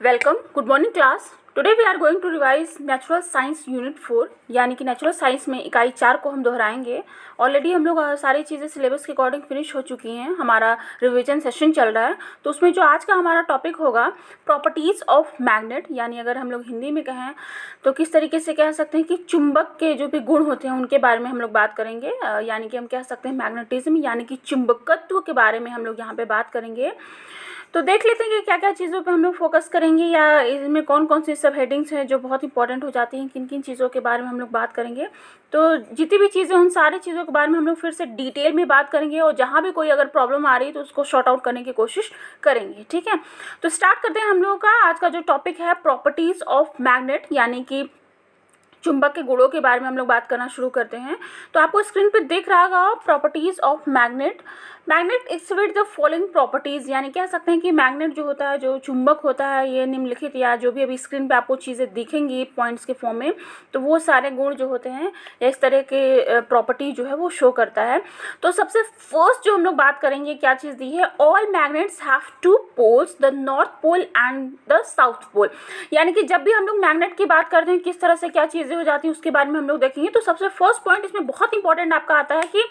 Welcome, good morning class. Today we are going to revise natural science unit 4, यानी कि natural science में इकाई 4 को हम दोहराएंगे। ऑलरेडी हम लोग सारी चीज़ें सिलेबस के अकॉर्डिंग फिनिश हो चुकी हैं, हमारा रिवीजन सेशन चल रहा है। तो उसमें जो आज का हमारा टॉपिक होगा प्रॉपर्टीज़ ऑफ मैग्नेट, यानी अगर हम लोग हिंदी में कहें तो किस तरीके से कह सकते हैं कि चुंबक के जो भी गुण होते हैं उनके बारे में हम लोग बात करेंगे। यानी कि हम कह सकते हैं मैग्नेटिज्म, यानी कि चुंबकत्व के बारे में हम लोग यहाँ पर बात करेंगे। तो देख लेते हैं कि क्या क्या चीज़ों पे हम लोग फोकस करेंगे, या इसमें कौन कौन सी सब हेडिंग्स हैं जो बहुत इंपॉर्टेंट हो जाती हैं, किन किन चीज़ों के बारे में हम लोग बात करेंगे। तो जितनी भी चीज़ें उन सारी चीज़ों के बारे में हम लोग फिर से डिटेल में बात करेंगे, और जहाँ भी कोई अगर प्रॉब्लम आ रही है तो उसको शॉर्ट आउट करने की कोशिश करेंगे। ठीक है, तो स्टार्ट करते हैं हम लोगों का आज का जो टॉपिक है प्रॉपर्टीज़ ऑफ मैग्नेट, यानी कि चुंबक के गुणों के बारे में हम लोग बात करना शुरू करते हैं। तो आपको स्क्रीन पे दिख रहा होगा properties of magnet. Magnet exhibit the following properties, यानी कह सकते हैं कि मैग्नेट जो होता है, जो चुंबक होता है, ये निम्नलिखित या जो भी अभी स्क्रीन पे आपको चीज़ें दिखेंगी पॉइंट्स के फॉर्म में, तो वो सारे गुण जो होते हैं या इस तरह के प्रॉपर्टी जो है वो शो करता है। तो सबसे फर्स्ट जो हम लोग बात करेंगे क्या चीज़ दी है, all magnets have two poles, the north pole and the south pole. यानी कि जब भी हम लोग मैग्नेट की बात करते हैं किस तरह से क्या चीज़ें हो जाती हैं उसके बारे में हम लोग देखेंगे। तो सबसे फर्स्ट पॉइंट इसमें बहुत इंपॉर्टेंट आपका आता है कि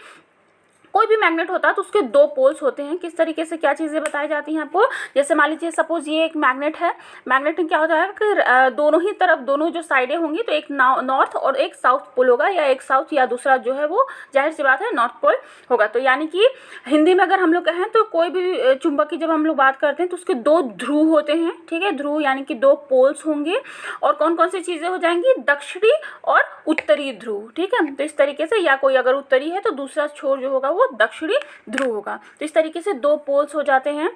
कोई भी मैग्नेट होता है तो उसके दो पोल्स होते हैं। किस तरीके से क्या चीज़ें बताई जाती हैं आपको, जैसे मान लीजिए सपोज ये एक मैग्नेट है। मैग्नेट में क्या होता है कि दोनों ही तरफ दोनों जो साइडें होंगी तो एक नॉर्थ और एक साउथ पोल होगा, या एक साउथ या दूसरा जो है वो जाहिर सी बात है नॉर्थ पोल होगा। तो यानी कि हिंदी में अगर हम लोग कहें तो कोई भी चुंबक की जब हम लोग बात करते हैं तो उसके दो ध्रुव होते हैं। ठीक है, ध्रुव यानी कि दो पोल्स होंगे, और कौन कौन सी चीज़ें हो जाएंगी, दक्षिणी और उत्तरी ध्रुव। ठीक है, तो इस तरीके से, या कोई अगर उत्तरी है तो दूसरा छोर जो होगा वो दक्षिणी ध्रुव होगा। तो इस तरीके से दो पोल्स हो जाते हैं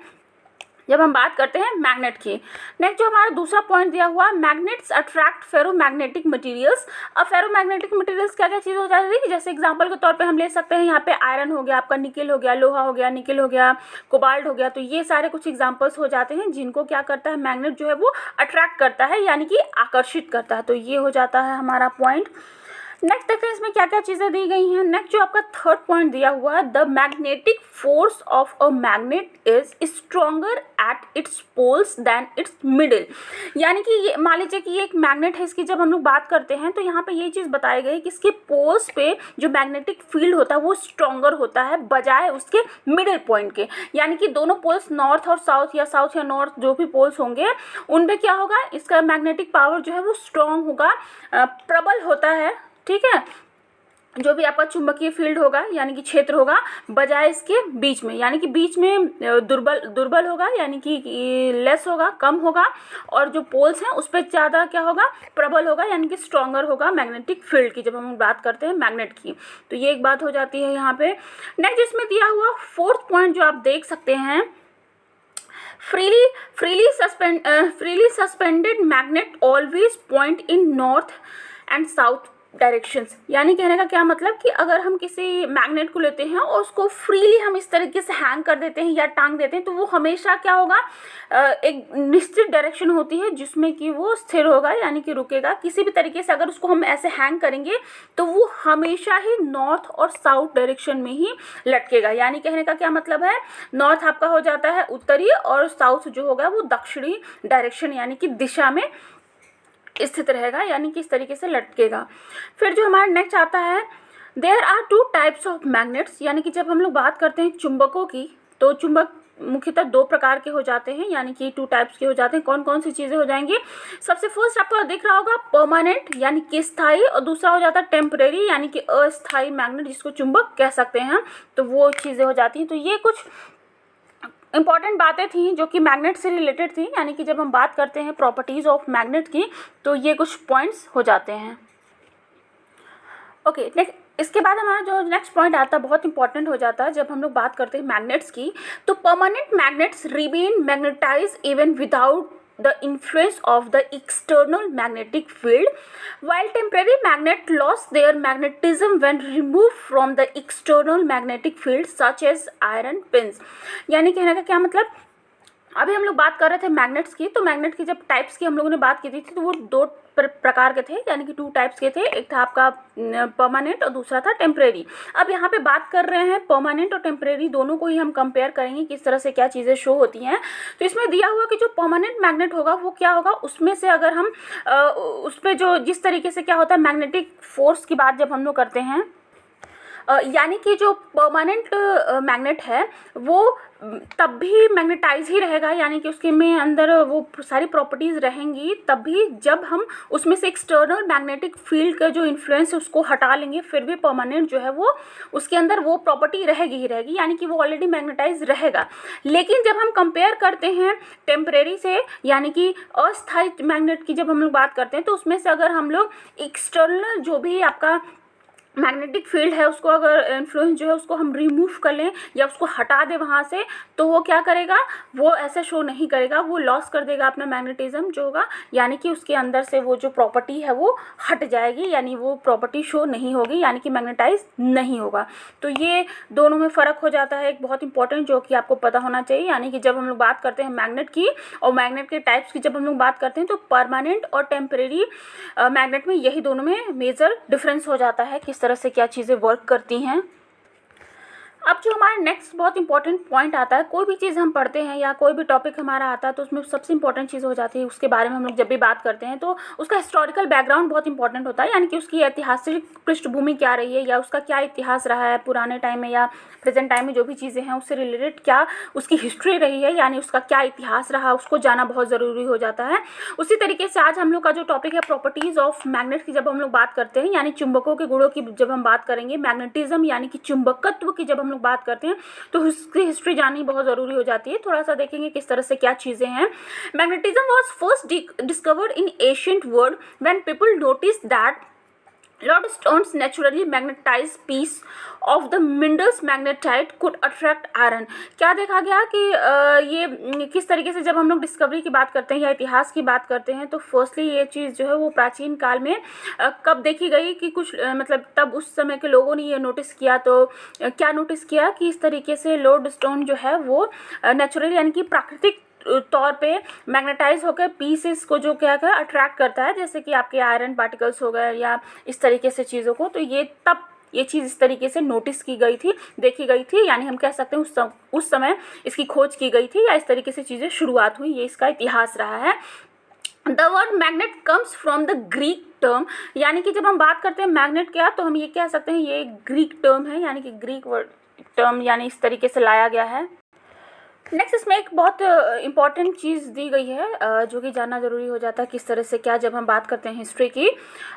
जब हम बात करते हैं मैग्नेट की। नेक्स्ट जो हमारा दूसरा पॉइंट दिया हुआ, मैग्नेट्स अट्रैक्ट फेरोमैग्नेटिक मटेरियल्स। अब फेरोमैग्नेटिक मटेरियल्स क्या क्या चीज़ हो जाती है, जैसे एग्जांपल के तौर पे हम ले सकते हैं यहाँ पे आयरन हो गया, आपका निकेल हो गया, लोहा हो गया, निकेल हो गया, कोबाल्ट हो गया। तो ये सारे कुछ एग्जांपल्स हो जाते हैं जिनको क्या करता है मैग्नेट जो है वो अट्रैक्ट करता है, यानी कि आकर्षित करता है। तो ये हो जाता है हमारा पॉइंट। नेक्स्ट देखते हैं इसमें क्या क्या चीज़ें दी गई हैं। नेक्स्ट जो आपका थर्ड पॉइंट दिया हुआ है, the magnetic force of a magnet is stronger at its poles than its middle. यानी कि ये मान लीजिए कि ये एक मैग्नेट है, इसकी जब हम लोग बात करते हैं तो यहाँ पे ये चीज़ बताई गई कि इसके पोल्स पे जो मैग्नेटिक फील्ड होता है वो स्ट्रॉन्गर होता है बजाय उसके मिडिल पॉइंट के। यानी कि दोनों पोल्स नॉर्थ और साउथ या नॉर्थ जो भी पोल्स होंगे उन पे क्या होगा, इसका मैग्नेटिक पावर जो है वो स्ट्रॉन्ग होगा, प्रबल होता है। ठीक है, जो भी आपका चुंबकीय फील्ड होगा यानी कि क्षेत्र होगा बजाय इसके बीच में, यानी कि बीच में दुर्बल होगा, यानी कि लेस होगा, कम होगा, और जो पोल्स हैं उस पर ज़्यादा क्या होगा, प्रबल होगा, यानी कि स्ट्रॉन्गर होगा मैग्नेटिक फील्ड की जब हम बात करते हैं मैग्नेट की। तो ये एक बात हो जाती है यहाँ पे। नेक्स्ट इसमें दिया हुआ फोर्थ पॉइंट जो आप देख सकते हैं, freely suspended magnet always point in north and south directions. यानी कहने का क्या मतलब कि अगर हम किसी मैग्नेट को लेते हैं और उसको फ्रीली हम इस तरीके से हैंग कर देते हैं या टांग देते हैं तो वो हमेशा क्या होगा, एक निश्चित डायरेक्शन होती है जिसमें कि वो स्थिर होगा, यानी कि रुकेगा। किसी भी तरीके से अगर उसको हम ऐसे हैंग करेंगे तो वो हमेशा ही नॉर्थ और साउथ डायरेक्शन में ही लटकेगा। यानी कहने का क्या मतलब है, नॉर्थ आपका हो जाता है उत्तरी और साउथ जो होगा वो दक्षिणी डायरेक्शन यानी कि दिशा में स्थित रहेगा, यानी कि इस तरीके से लटकेगा। फिर जो हमारा नेक्स्ट आता है, there are two types of magnets. यानी कि जब हम लोग बात करते हैं चुंबकों की तो चुंबक मुख्यतः दो प्रकार के हो जाते हैं, यानी कि टू टाइप्स के हो जाते हैं। कौन कौन सी चीज़ें हो जाएंगी, सबसे फर्स्ट आपको दिख रहा होगा परमानेंट यानी कि स्थायी, और दूसरा हो जाता है टेम्परेरी यानी कि अस्थायी मैग्नेट जिसको चुंबक कह सकते हैं। तो वो चीज़ें हो जाती हैं। तो ये कुछ इंपॉर्टेंट बातें थी जो कि मैग्नेट से रिलेटेड थी, यानी कि जब हम बात करते हैं प्रॉपर्टीज़ ऑफ मैग्नेट की तो ये कुछ पॉइंट्स हो जाते हैं। ओके, नेक्स्ट इसके बाद हमारा जो नेक्स्ट पॉइंट आता है बहुत इंपॉर्टेंट हो जाता है जब हम लोग बात करते हैं मैग्नेट्स की। तो permanent magnets remain magnetise even without the influence of the external magnetic field, while temporary magnet lost their magnetism when removed from the external magnetic field such as iron pins। यानी कहने का क्या मतलब, अभी हम लोग बात कर रहे थे मैग्नेट्स की, तो मैग्नेट की जब टाइप्स की हम लोगों ने बात की थी तो वो दो प्रकार के थे, यानी कि 2 टाइप्स के थे। एक था आपका परमानेंट और दूसरा था टेम्परेरी। अब यहाँ पे बात कर रहे हैं परमानेंट और टेम्परेरी, दोनों को ही हम कंपेयर करेंगे किस तरह से क्या चीज़ें शो होती हैं। तो इसमें दिया हुआ कि जो परमानेंट मैग्नेट होगा वो क्या होगा, उसमें से अगर हम उस पर जो जिस तरीके से क्या होता है मैग्नेटिक फोर्स की बात जब हम लोग करते हैं, यानी कि जो परमानेंट मैग्नेट है वो तब भी मैग्नेटाइज ही रहेगा, यानी कि उसके में अंदर वो सारी प्रॉपर्टीज़ रहेंगी तभी जब हम उसमें से एक्सटर्नल मैग्नेटिक फील्ड का जो इन्फ्लुएंस है उसको हटा लेंगे, फिर भी परमानेंट जो है वो उसके अंदर वो प्रॉपर्टी रहेगी ही रहेगी, यानी कि वो ऑलरेडी मैग्नेटाइज रहेगा। लेकिन जब हम कंपेयर करते हैं टेम्परेरी से, यानी कि अस्थायी मैग्नेट की जब हम लोग बात करते हैं, तो उसमें से अगर हम लोग एक्सटर्नल जो भी आपका मैग्नेटिक फील्ड है उसको अगर इन्फ्लुएंस जो है उसको हम रिमूव कर लें या उसको हटा दें वहाँ से, तो वो क्या करेगा, वो ऐसे शो नहीं करेगा, वो लॉस कर देगा अपना मैग्नेटिज्म जो होगा, यानी कि उसके अंदर से वो जो प्रॉपर्टी है वो हट जाएगी, यानी वो प्रॉपर्टी शो नहीं होगी, यानी कि मैग्नेटाइज नहीं होगा। तो ये दोनों में फ़र्क हो जाता है, एक बहुत इंपॉर्टेंट जो कि आपको पता होना चाहिए। यानी कि जब हम लोग बात करते हैं मैग्नेट की और मैग्नेट के टाइप्स की जब हम लोग बात करते हैं, तो परमानेंट और टेम्परेरी मैग्नेट में यही दोनों में मेजर डिफरेंस हो जाता है, किस तरह से क्या चीज़ें वर्क करती हैं। अब जो हमारा नेक्स्ट बहुत इंपॉर्टेंट पॉइंट आता है, कोई भी चीज़ हम पढ़ते हैं या कोई भी टॉपिक हमारा आता है तो उसमें सबसे इंपॉर्टेंट चीज़ हो जाती है, उसके बारे में हम लोग जब भी बात करते हैं तो उसका हिस्टोरिकल बैकग्राउंड बहुत इंपॉर्टेंट होता है, यानी कि उसकी ऐतिहासिक पृष्ठभूमि क्या रही है या उसका क्या इतिहास रहा है पुराने टाइम में या प्रेजेंट टाइम में, जो भी चीज़ें हैं उससे रिलेटेड क्या उसकी हिस्ट्री रही है, यानी उसका क्या इतिहास रहा, उसको जाना बहुत ज़रूरी हो जाता है। उसी तरीके से आज हम लोग का जो टॉपिक है प्रॉपर्टीज़ ऑफ मैग्नेट की जब हम लोग बात करते हैं, यानी चुंबकों के गुणों की जब हम बात करेंगे, मैग्नेटिज्म यानी कि चुंबकत्व की जब हम लोग बात करते हैं तो उसकी हिस्ट्री जाननी बहुत ज़रूरी हो जाती है। थोड़ा सा देखेंगे किस तरह से क्या चीज़ें हैं। Magnetism was first discovered in ancient world when people notice that lodestones naturally magnetized piece of the minerals magnetite could attract iron। क्या देखा गया कि ये किस तरीके से जब हम लोग डिस्कवरी की बात करते हैं या इतिहास की बात करते हैं, तो फर्स्टली ये चीज़ जो है वो प्राचीन काल में कब देखी गई कि कुछ मतलब तब उस समय के लोगों ने ये नोटिस किया। तो क्या नोटिस किया कि इस तरीके से लोडस्टोन जो है वो नेचुरली यानी कि प्राकृतिक तौर पे मैग्नेटाइज होकर पीसेस को जो क्या कर अट्रैक्ट करता है, जैसे कि आपके आयरन पार्टिकल्स हो गए या इस तरीके से चीज़ों को। तो ये तब ये चीज़ इस तरीके से नोटिस की गई थी, देखी गई थी, यानी हम कह सकते हैं उस समय इसकी खोज की गई थी या इस तरीके से चीज़ें शुरुआत हुई, ये इसका इतिहास रहा है। The word magnet comes from the Greek term, यानी कि जब हम बात करते हैं मैग्नेट क्या, तो हम ये कह सकते हैं ये ग्रीक टर्म है, यानी कि ग्रीक वर्ड टर्म यानी इस तरीके से लाया गया है। नेक्स्ट इसमें एक बहुत इंपॉर्टेंट चीज़ दी गई है जो कि जानना ज़रूरी हो जाता है किस तरह से क्या, जब हम बात करते हैं हिस्ट्री की।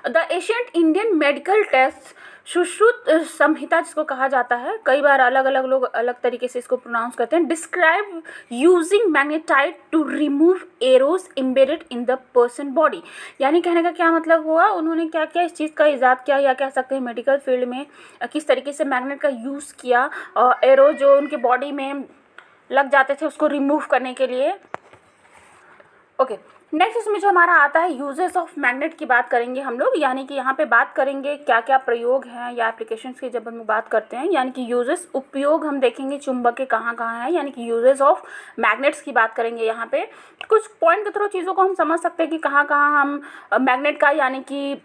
The ancient Indian medical text Sushruta Samhita जिसको कहा जाता है, कई बार अलग अलग लोग अलग तरीके से इसको प्रोनाउंस करते हैं, describe using magnetite to remove arrows embedded in the person body. यानी कहने का क्या मतलब हुआ, उन्होंने क्या किया, इस चीज़ का ईजाद किया या कह सकते हैं मेडिकल फील्ड में किस तरीके से मैग्नेट का यूज़ किया और एरो जो उनके बॉडी में लग जाते थे उसको रिमूव करने के लिए। ओके, नेक्स्ट इसमें जो हमारा आता है यूजेस ऑफ मैग्नेट की बात करेंगे हम लोग, यानी कि यहाँ पे बात करेंगे क्या क्या प्रयोग हैं या एप्लीकेशंस की जब हम बात करते हैं, यानी कि यूजेस उपयोग हम देखेंगे चुंबक के कहाँ कहाँ हैं, यानी कि यूजेस ऑफ मैग्नेट्स की बात करेंगे। यहाँ पे कुछ पॉइंट के थ्रू चीज़ों को हम समझ सकते हैं कि कहाँ कहाँ हम मैग्नेट का यानी कि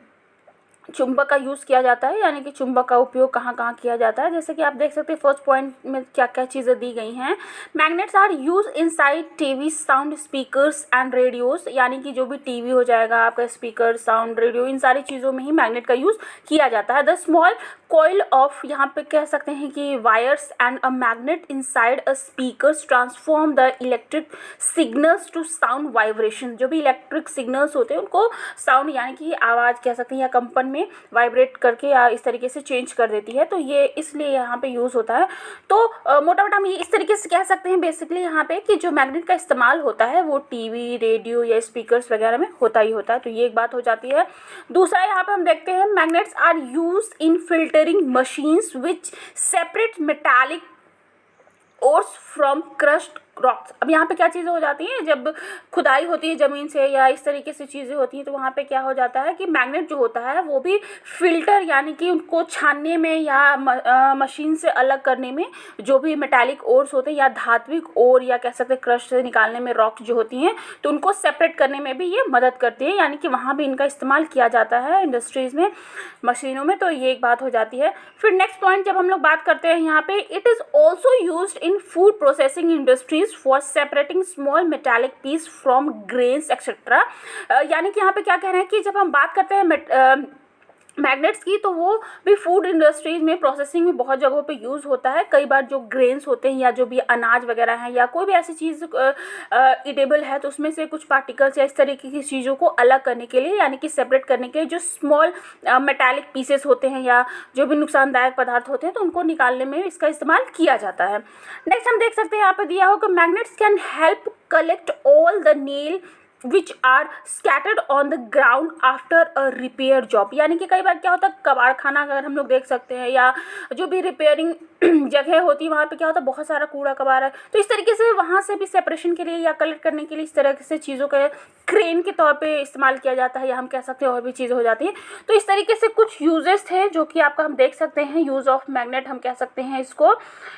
चुंबक का यूज़ किया जाता है, यानी कि चुंबक का उपयोग कहाँ कहाँ किया जाता है। जैसे कि आप देख सकते हैं फर्स्ट पॉइंट में क्या क्या चीज़ें दी गई हैं। Magnets are use inside TV, sound speakers and radios, यानी कि जो भी टीवी हो जाएगा आपका, स्पीकर, साउंड, रेडियो, इन सारी चीज़ों में ही मैग्नेट का यूज़ किया जाता है। द स्मॉल कॉइल ऑफ, यहाँ पे कह सकते हैं कि wires and a magnet inside a speakers transform the electric signals to sound vibration. जो भी इलेक्ट्रिक सिग्नल्स होते हैं उनको साउंड यानी कि आवाज़ कह सकते हैं या कंपन में वाइब्रेट करके या इस तरीके से चेंज कर देती है, तो ये इसलिए यहाँ पे यूज़ होता है। तो मोटा मोटा हम ये इस तरीके से कह सकते हैं बेसिकली यहाँ पे कि जो मैग्नेट का इस्तेमाल होता है वो टीवी, रेडियो या स्पीकर्स वगैरह में होता ही होता है। तो ये एक बात हो जाती है। दूसरा यहाँ पे हम देखते हैं magnets are use in filtering machines which separate metallic ores from crust rocks. अब यहाँ पे क्या चीज़ें हो जाती हैं, जब खुदाई होती है ज़मीन से या इस तरीके से चीज़ें होती हैं, तो वहाँ पे क्या हो जाता है कि मैग्नेट जो होता है वो भी फिल्टर यानी कि उनको छानने में या मशीन से अलग करने में, जो भी मेटालिक ओर्स होते हैं या धात्विक ओर या कह सकते हैं क्रश से निकालने में रॉक जो होती हैं, तो उनको सेपरेट करने में भी ये मदद करती है, यानी कि वहाँ भी इनका इस्तेमाल किया जाता है इंडस्ट्रीज़ में, मशीनों में। तो ये एक बात हो जाती है। फिर नेक्स्ट पॉइंट जब हम लोग बात करते हैं यहाँ पे, it is also used in food processing industries for separating small metallic piece from grains etcetera. यानी कि यहाँ पे क्या कह रहे हैं कि जब हम बात करते हैं मैग्नेट्स की, तो वो भी फूड इंडस्ट्रीज में प्रोसेसिंग में बहुत जगहों पे यूज़ होता है। कई बार जो ग्रेन्स होते हैं या जो भी अनाज वगैरह हैं या कोई भी ऐसी चीज़ ईटेबल है, तो उसमें से कुछ पार्टिकल्स या इस तरीके की चीज़ों को अलग करने के लिए, यानी कि सेपरेट करने के लिए, जो स्मॉल मेटालिक पीसेस होते हैं या जो भी नुकसानदायक पदार्थ होते हैं, तो उनको निकालने में इसका इस्तेमाल किया जाता है। नेक्स्ट हम देख सकते हैं यहाँ पे दिया हो कि magnets can help collect all the nail which are scattered on the ground after a repair job. यानी कि कई बार क्या होता है, कबाड़ खाना अगर हम लोग देख सकते हैं या जो भी रिपेयरिंग जगह होती है, वहाँ पे क्या होता है, बहुत सारा कूड़ा कबाड़ है, तो इस तरीके से वहाँ से भी सेपरेशन के लिए या कलेक्ट करने के लिए इस तरह से चीज़ों का क्रेन के तौर पे इस्तेमाल किया जाता है, या हम कह सकते हैं और भी चीज़ें हो जाती हैं। तो इस तरीके से कुछ यूजेस थे जो कि आपका हम देख सकते हैं, यूज़ ऑफ मैग्नेट हम कह सकते हैं इसको।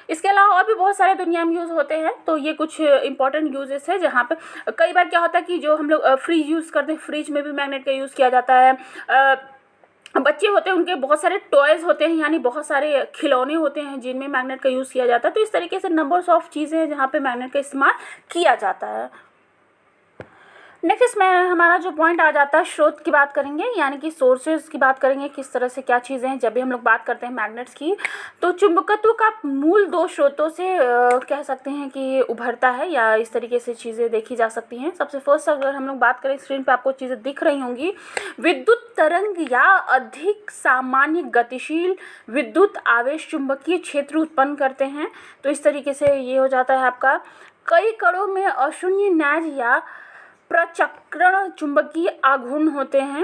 इसके अलावा और भी बहुत सारे दुनिया में यूज़ होते हैं, तो ये कुछ इंपॉर्टेंट यूजेस है जहाँ पे कई बार क्या होता है कि जो हम लोग फ्रिज यूज़ करते हैं, फ्रिज में भी मैग्नेट का यूज़ किया जाता है। बच्चे होते हैं, उनके बहुत सारे टॉयज़ होते हैं, यानी बहुत सारे खिलौने होते हैं जिनमें मैग्नेट का यूज़ किया जाता है। तो इस तरीके से नंबर्स ऑफ चीज़ें हैं जहाँ पे मैग्नेट का इस्तेमाल किया जाता है। नेक्स्ट इसमें हमारा जो पॉइंट आ जाता है, स्रोत की बात करेंगे, यानी कि सोर्सेज की बात करेंगे, किस तरह से क्या चीज़ें हैं। जब भी हम लोग बात करते हैं मैग्नेट्स की, तो चुंबकत्व का मूल दो स्रोतों से कह सकते हैं कि उभरता है, या इस तरीके से चीज़ें देखी जा सकती हैं। सबसे फर्स्ट अगर हम लोग बात करें, स्क्रीन पे आपको चीज़ें दिख रही होंगी, विद्युत तरंग या अधिक सामान्य गतिशील विद्युत आवेश चुंबकीय क्षेत्र उत्पन्न करते हैं। तो इस तरीके से ये हो जाता है आपका। कई कणों में अशून्य नैज या प्रचक्रण चुंबकीय आघूर्ण होते हैं,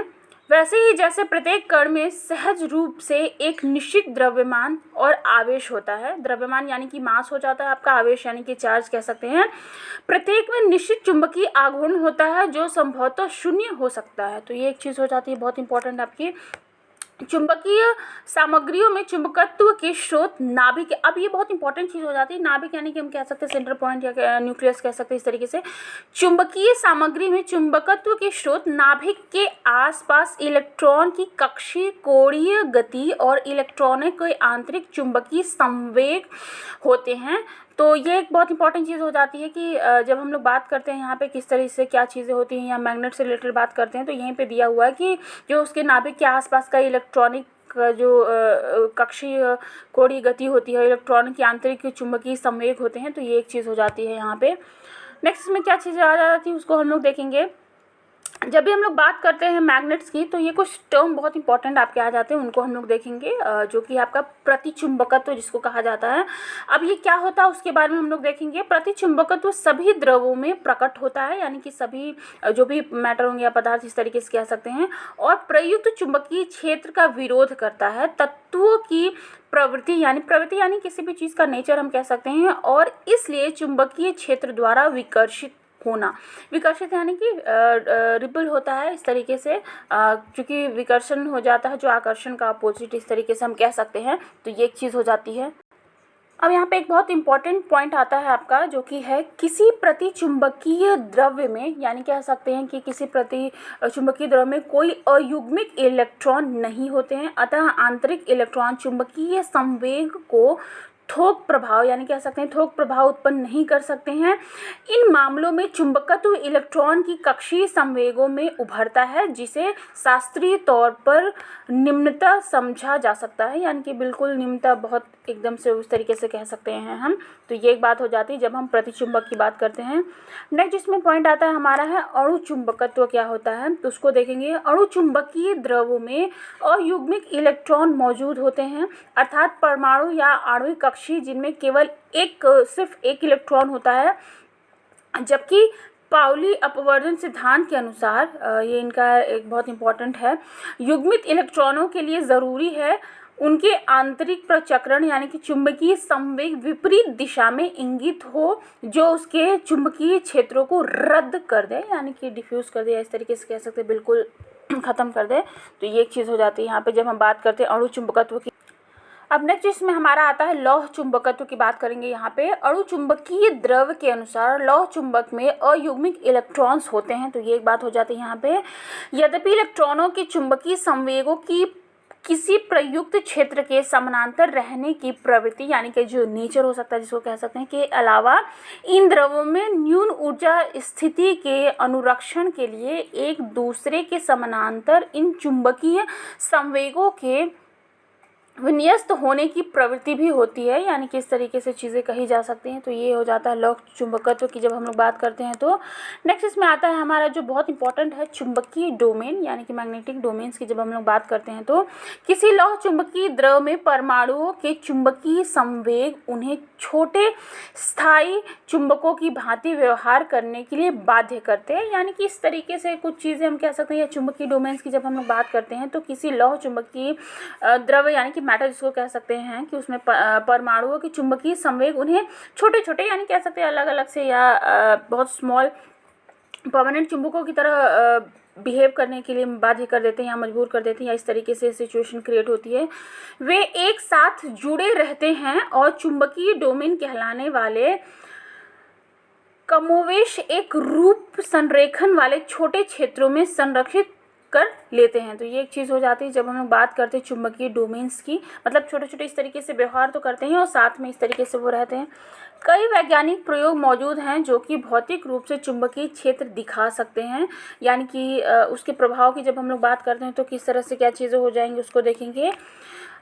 वैसे ही जैसे प्रत्येक कण में सहज रूप से एक निश्चित द्रव्यमान और आवेश होता है। द्रव्यमान यानी कि मास हो जाता है आपका, आवेश यानी कि चार्ज कह सकते हैं। प्रत्येक में निश्चित चुंबकीय आघूर्ण होता है जो संभवतः शून्य हो सकता है। तो ये एक चीज़ हो जाती है बहुत इंपॉर्टेंट आपकी। चुंबकीय सामग्रियों में चुंबकत्व के स्रोत नाभिक। अब ये बहुत इंपॉर्टेंट चीज़ हो जाती है, नाभिक यानी कि हम कह सकते हैं सेंटर पॉइंट या न्यूक्लियस कह सकते हैं। इस तरीके से चुंबकीय सामग्री में चुंबकत्व के स्रोत नाभिक के आसपास इलेक्ट्रॉन की कक्षीय कोणीय गति और इलेक्ट्रॉनों के आंतरिक चुंबकीय संवेग होते हैं। तो ये एक बहुत इंपॉर्टेंट चीज़ हो जाती है कि जब हम लोग बात करते हैं यहाँ पे किस तरह से क्या चीज़ें होती हैं या मैग्नेट से रिलेटेड बात करते हैं, तो यहीं पे दिया हुआ है कि जो उसके नाभिक के आसपास का इलेक्ट्रॉनिक का जो कक्षीय कोणीय गति होती है, इलेक्ट्रॉन की आंतरिक चुंबकीय संवेग होते हैं। तो ये एक चीज़ हो जाती है यहाँ पे। नेक्स्ट में क्या चीज़ें आ जाती है उसको हम लोग देखेंगे। जब भी हम लोग बात करते हैं मैग्नेट्स की, तो ये कुछ टर्म बहुत इंपॉर्टेंट आपके आ जाते हैं, उनको हम लोग देखेंगे, जो कि आपका प्रतिचुंबकत्व जिसको कहा जाता है। अब ये क्या होता है उसके बारे में हम लोग देखेंगे। प्रतिचुंबकत्व सभी द्रवों में प्रकट होता है, यानी कि सभी जो भी मैटर होंगे या पदार्थ इस तरीके से कह सकते हैं, और प्रयुक्त चुंबकीय क्षेत्र का विरोध करता है। तत्वों की प्रवृत्ति यानी किसी भी चीज़ का नेचर हम कह सकते हैं, और इसलिए चुंबकीय क्षेत्र द्वारा विकर्षित होना। विकर्षित यानी कि रिपल होता है इस तरीके से, क्योंकि विकर्षण हो जाता है जो आकर्षण का अपोजिट, इस तरीके से हम कह सकते हैं। तो ये एक चीज़ हो जाती है। अब यहाँ पे एक बहुत इंपॉर्टेंट पॉइंट आता है आपका, जो कि है किसी प्रतिचुंबकीय द्रव्य में, यानी कह सकते हैं कि किसी प्रतिचुंबकीय द्रव्य में कोई अयुग्मिक इलेक्ट्रॉन नहीं होते हैं, अतः आंतरिक इलेक्ट्रॉन चुंबकीय संवेग को थोक प्रभाव यानी कह सकते हैं थोक प्रभाव उत्पन्न नहीं कर सकते हैं। इन मामलों में चुंबकत्व इलेक्ट्रॉन की कक्षीय संवेगों में उभरता है, जिसे शास्त्रीय तौर पर निम्नता समझा जा सकता है, यानी कि बिल्कुल निम्नता, बहुत एकदम से उस तरीके से कह सकते हैं हम। तो ये एक बात हो जाती है जब हम प्रतिचुंबक की बात करते हैं। नेक्स्ट जिसमें पॉइंट आता है हमारा है अणु चुंबकत्व क्या होता है, तो उसको देखेंगे। अणु चुंबकीय द्रवों में अयुग्मिक इलेक्ट्रॉन मौजूद होते हैं, अर्थात परमाणु या आणविक कक्षीय जिनमें केवल सिर्फ एक इलेक्ट्रॉन होता है, जबकि पाउली अपवर्जन सिद्धांत के अनुसार ये इनका एक बहुत इंपॉर्टेंट है, युग्मित इलेक्ट्रॉनों के लिए ज़रूरी है उनके आंतरिक प्रचक्रण यानी कि चुंबकीय संवेग विपरीत दिशा में इंगित हो, जो उसके चुंबकीय क्षेत्रों को रद्द कर दे, यानी कि डिफ्यूज कर दे, या इस तरीके से कह सकते हैं बिल्कुल ख़त्म कर दे। तो ये एक चीज़ हो जाती है यहाँ पे जब हम बात करते हैं अणु चुंबकत्व की। अब नेक्स्ट इसमें हमारा आता है लौह चुंबकत्व की बात करेंगे। यहाँ पे अणु चुंबकीय द्रव के अनुसार लौह चुंबक में अयुग्मिक इलेक्ट्रॉन्स होते हैं। तो ये एक बात हो जाती है यहाँ पे। यद्यपि इलेक्ट्रॉनों की चुंबकीय संवेगों की किसी प्रयुक्त क्षेत्र के समानांतर रहने की प्रवृत्ति, यानी कि जो नेचर हो सकता है जिसको कह सकते हैं, के अलावा इन द्रवों में न्यून ऊर्जा स्थिति के अनुरक्षण के लिए एक दूसरे के समानांतर इन चुंबकीय संवेगों के विन्यस्त होने की प्रवृत्ति भी होती है, यानी कि इस तरीके से चीज़ें कही जा सकती हैं। तो ये हो जाता है लौह चुंबकत्व की जब हम लोग बात करते हैं। तो नेक्स्ट इसमें आता है हमारा जो बहुत इंपॉर्टेंट है चुंबकीय डोमेन, यानी कि मैग्नेटिक डोमेन्स की जब हम लोग बात करते हैं। तो किसी लौह चुंबकीय द्रव में परमाणुओं के चुंबकीय संवेग उन्हें छोटे स्थायी चुंबकों की भांति व्यवहार करने के लिए बाध्य करते हैं, यानी कि इस तरीके से कुछ चीज़ें हम कह सकते हैं। या चुंबकीय डोमेन्स की जब हम लोग बात करते हैं तो किसी लौह चुंबकीय द्रव यानी कि मैटर जिसको कह सकते हैं कि उसमें परमाणुओं की चुंबकीय संवेग उन्हें छोटे छोटे यानी कह सकते हैं अलग अलग से या बहुत स्मॉल परमानेंट चुंबकों की तरह बिहेव करने के लिए बाध्य कर देते हैं या मजबूर कर देते हैं, या इस तरीके से सिचुएशन क्रिएट होती है। वे एक साथ जुड़े रहते हैं और चुंबकीय डोमेन कहलाने वाले कमोवेश एक रूप संरेखन वाले छोटे क्षेत्रों में संरक्षित कर लेते हैं। तो ये एक चीज़ हो जाती है जब हम लोग बात करते हैं चुंबकीय डोमेन्स की, मतलब छोटे छोटे इस तरीके से व्यवहार तो करते हैं और साथ में इस तरीके से वो रहते हैं। कई वैज्ञानिक प्रयोग मौजूद हैं जो कि भौतिक रूप से चुंबकीय क्षेत्र दिखा सकते हैं, यानी कि उसके प्रभाव की जब हम लोग बात करते हैं तो किस तरह से क्या चीज़ें हो जाएंगी उसको देखेंगे।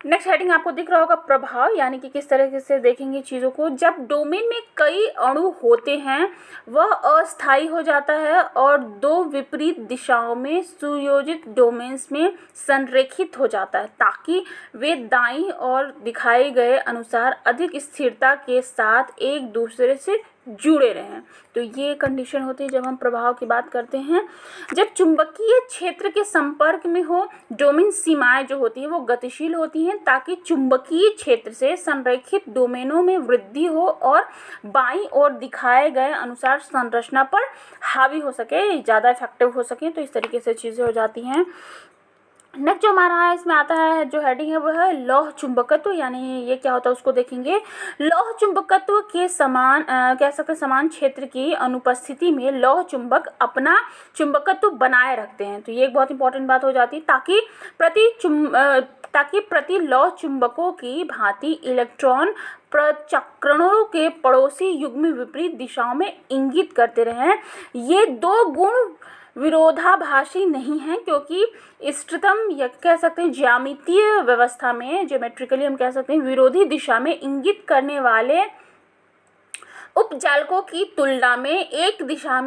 नेक्स्ट हेडिंग आपको दिख रहा होगा प्रभाव, यानी कि किस तरह से देखेंगे चीज़ों को। जब डोमेन में कई अणु होते हैं वह अस्थायी हो जाता है और दो विपरीत दिशाओं में सुयोजित डोमेन्स में संरेखित हो जाता है ताकि वे दाईं ओर दिखाए गए अनुसार अधिक स्थिरता के साथ एक दूसरे से जुड़े रहें। तो ये कंडीशन होती है जब हम प्रभाव की बात करते हैं। जब चुंबकीय क्षेत्र के संपर्क में हो डोमेन सीमाएं जो होती हैं वो गतिशील होती हैं ताकि चुंबकीय क्षेत्र से संरेखित डोमेनों में वृद्धि हो और बाईं ओर दिखाए गए अनुसार संरचना पर हावी हो सके, ज़्यादा इफेक्टिव हो सके। तो इस तरीके से चीज़ें हो जाती हैं। नेक्स्ट जो हमारा है इसमें आता है जो हेडिंग है वो है लौह चुंबकत्व, यानी ये क्या होता है उसको देखेंगे। लौह चुंबकत्व के समान कह सकते हैं समान क्षेत्र की अनुपस्थिति में लौह चुंबक अपना चुंबकत्व बनाए रखते हैं। तो ये एक बहुत इंपॉर्टेंट बात हो जाती है ताकि प्रति लौह चुंबकों की भांति इलेक्ट्रॉन प्रचक्रणों के पड़ोसी युग्म विपरीत दिशाओं में इंगित करते रहें। ये दो गुण विरोधाभासी नहीं है क्योंकि इष्टतम या कह सकते हैं ज्यामितीय व्यवस्था में ज्योमेट्रिकली हम कह सकते हैं विरोधी दिशा में इंगित करने वाले उपजालकों की तुलना में एक दिशा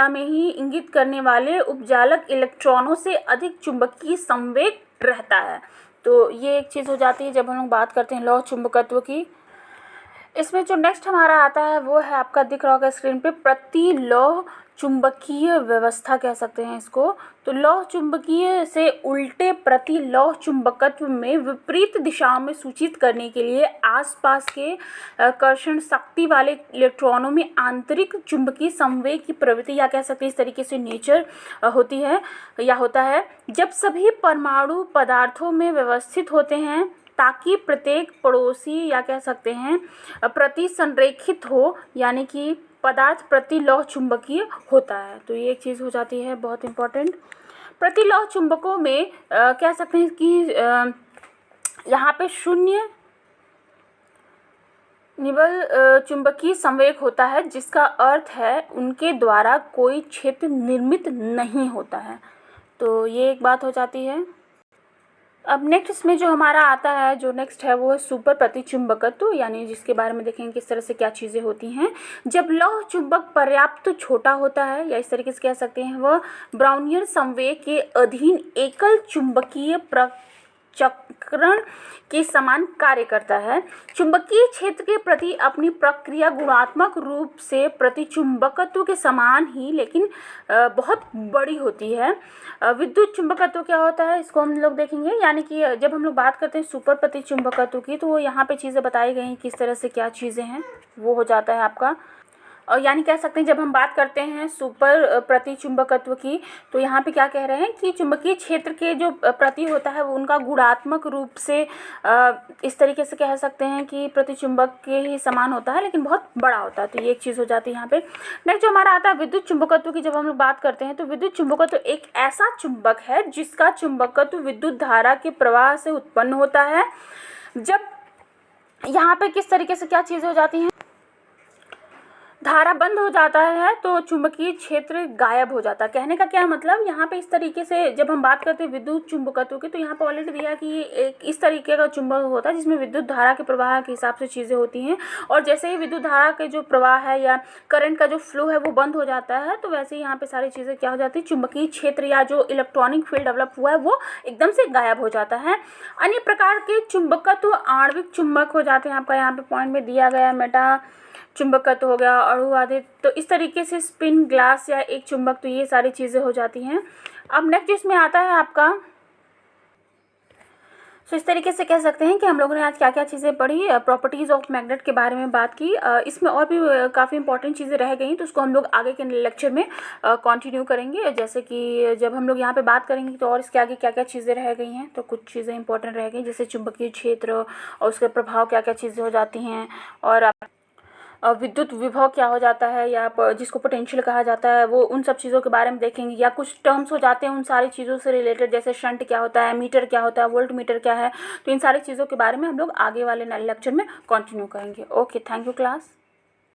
में ही इंगित करने वाले उपजालक इलेक्ट्रॉनों से अधिक चुंबकीय संवेग रहता है। तो ये एक चीज़ हो जाती है जब हम लोग बात करते हैं लौह चुंबकत्व की। इसमें जो नेक्स्ट हमारा आता है वो है आपका दिख रहा होगा स्क्रीन पे प्रतिलौह चुंबकीय व्यवस्था कह सकते हैं इसको। तो लौह चुंबकीय से उल्टे प्रतिलौह चुंबकत्व में विपरीत दिशाओं में सूचित करने के लिए आसपास के कर्षण शक्ति वाले इलेक्ट्रॉनों में आंतरिक चुंबकीय संवेग की प्रवृत्ति या कह सकते हैं इस तरीके से नेचर होती है या होता है जब सभी परमाणु पदार्थों में व्यवस्थित होते हैं ताकि प्रत्येक पड़ोसी या कह सकते हैं प्रति संरेखित हो, यानी कि पदार्थ प्रतिलौह चुंबकीय होता है। तो ये एक चीज़ हो जाती है बहुत इंपॉर्टेंट। प्रतिलौह चुंबकों में कह सकते हैं कि यहाँ पे शून्य निबल चुंबकीय संवेग होता है जिसका अर्थ है उनके द्वारा कोई क्षेत्र निर्मित नहीं होता है। तो ये एक बात हो जाती है। अब नेक्स्ट इसमें जो हमारा आता है जो नेक्स्ट है वो है सुपर प्रतिचुंबकत्व, यानी जिसके बारे में देखेंगे किस तरह से क्या चीज़ें होती हैं। जब लौह चुंबक पर्याप्त छोटा होता है या इस तरीके से कह सकते हैं वह ब्राउनियर संवेग के अधीन एकल चुंबकीय चक्रण के समान कार्य करता है। चुंबकीय क्षेत्र के प्रति अपनी प्रक्रिया गुणात्मक रूप से प्रतिचुंबकत्व के समान ही लेकिन बहुत बड़ी होती है। विद्युत चुंबकत्व क्या होता है इसको हम लोग देखेंगे, यानी कि जब हम लोग बात करते हैं सुपर प्रतिचुंबकत्व की, तो यहाँ पे चीज़ें बताई गई हैं किस तरह से क्या चीज़ें हैं, वो हो जाता है आपका। और यानी कह सकते हैं जब हम बात करते हैं सुपर प्रतिचुंबकत्व की, तो यहाँ पे क्या कह रहे हैं कि चुंबकीय क्षेत्र के जो प्रति होता है वो उनका गुणात्मक रूप से इस तरीके से कह सकते हैं कि प्रतिचुंबक के ही समान होता है लेकिन बहुत बड़ा होता है। तो ये एक चीज़ हो जाती है यहाँ पे। नेक्स्ट जो हमारा आता है विद्युत चुंबकत्व की, जब हम लोग बात करते हैं तो विद्युत चुंबकत्व एक ऐसा चुंबक है जिसका चुंबकत्व विद्युत धारा के प्रवाह से उत्पन्न होता है। जब यहाँ पे किस तरीके से क्या चीज़ें हो जाती हैं, धारा बंद हो जाता है तो चुंबकीय क्षेत्र गायब हो जाता है। कहने का क्या मतलब, यहाँ पे इस तरीके से जब हम बात करते हैं विद्युत चुंबकत्व की, तो यहाँ पे ऑलरेडी दिया कि ये एक इस तरीके का चुंबक होता है जिसमें विद्युत धारा के प्रवाह के हिसाब से चीज़ें होती हैं, और जैसे ही विद्युत धारा के जो प्रवाह है या करंट का जो फ्लो है वो बंद हो जाता है, तो वैसे ही यहाँ पे सारी चीज़ें क्या हो जाती है, चुंबकीय क्षेत्र या जो इलेक्ट्रॉनिक फील्ड डेवलप हुआ है वो एकदम से गायब हो जाता है। अन्य प्रकार के चुंबकत्व आणविक चुंबक हो जाते हैं। आपका यहाँ पे पॉइंट में दिया गया मेटा चुंबकत्व हो गया, अणु आदि, तो इस तरीके से स्पिन, ग्लास या एक चुंबक, तो ये सारी चीज़ें हो जाती हैं। अब नेक्स्ट इसमें आता है आपका, तो इस तरीके से कह सकते हैं कि हम लोगों ने आज क्या क्या चीज़ें पढ़ी, प्रॉपर्टीज़ ऑफ मैग्नेट के बारे में बात की। इसमें और भी काफ़ी इंपॉर्टेंट चीज़ें रह गई, तो उसको हम लोग आगे के लेक्चर में कंटिन्यू करेंगे। जैसे कि जब हम लोग यहाँ पे बात करेंगे तो और इसके आगे क्या क्या चीज़ें रह गई हैं, तो कुछ चीज़ें इंपॉर्टेंट रह गई जैसे चुंबकीय क्षेत्र और उसके प्रभाव क्या क्या चीज़ें हो जाती हैं, और विद्युत विभव क्या हो जाता है या जिसको पोटेंशियल कहा जाता है, वो उन सब चीज़ों के बारे में देखेंगे। या कुछ टर्म्स हो जाते हैं उन सारी चीज़ों से रिलेटेड, जैसे शंट क्या होता है, मीटर क्या होता है, वोल्ट मीटर क्या है, तो इन सारी चीज़ों के बारे में हम लोग आगे वाले लेक्चर में कंटिन्यू करेंगे। Okay, thank you class.